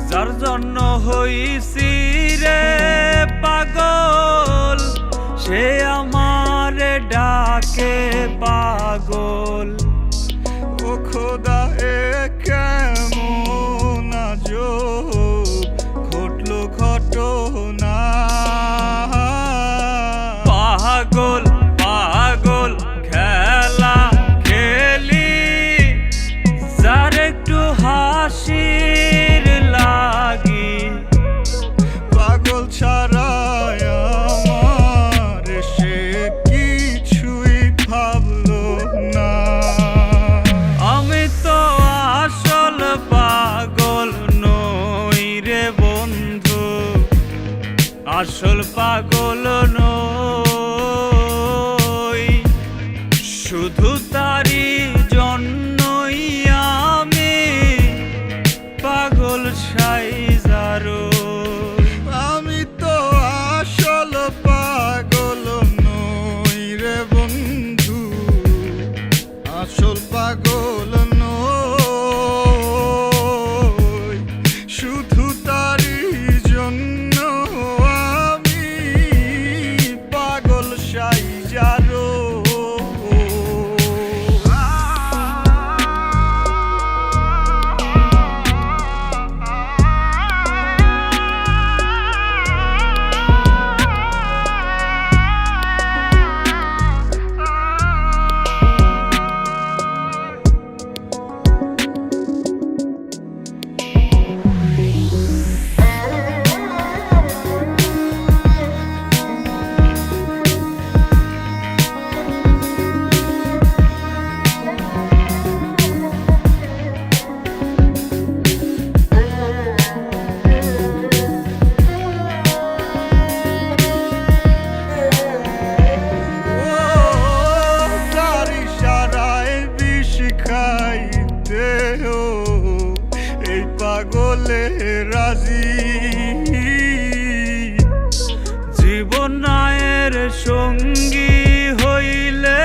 যার জন্য হইছি রে পাগল, সে আমারে ডাকে পাগল। ও খোদা এ কেমন আজব ঘটলো ঘটনা। পাগল পাগল খেলা খেলি, যার একটু হাসির লাগি। পাগল ছাড়ায় আমার সে কিছুই ভাবলো না। আমি তো আসল পাগল নই রে বন্ধু, আসল পাগল নই। শুধু তারি জন্যই আমি পাগল সাইজারো। আমি তো আসল পাগল নই রে বন্ধু, আসল পাগল নই। শুধু তারি জন্য আমি পাগল সাইজারো। এই পাগলে রাজি, জীবনের সঙ্গী হইলে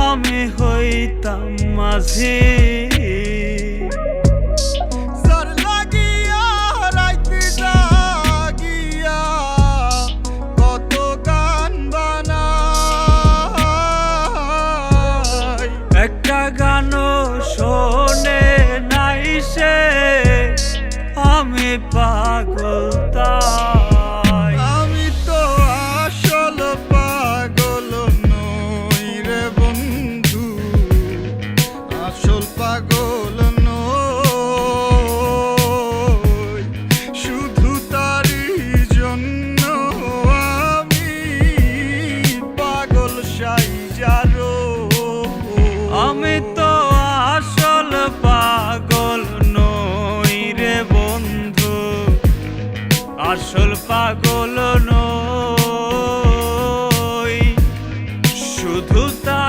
আমি হইতাম মাঝি। যার লাগিয়া রাইতে জাগিয়া কত গান বানাই। একটা গানও শোনে নাই সে, আমি পাগল তাই। আমি তো আসল পাগল নই রে বন্ধু, আসল পাগল নই। শুধু তারি জন্য আমি পাগল সাইজারো। আমি তো আসল পাগল নই রে বন্ধু, আসল পাগল নই। শুধু তা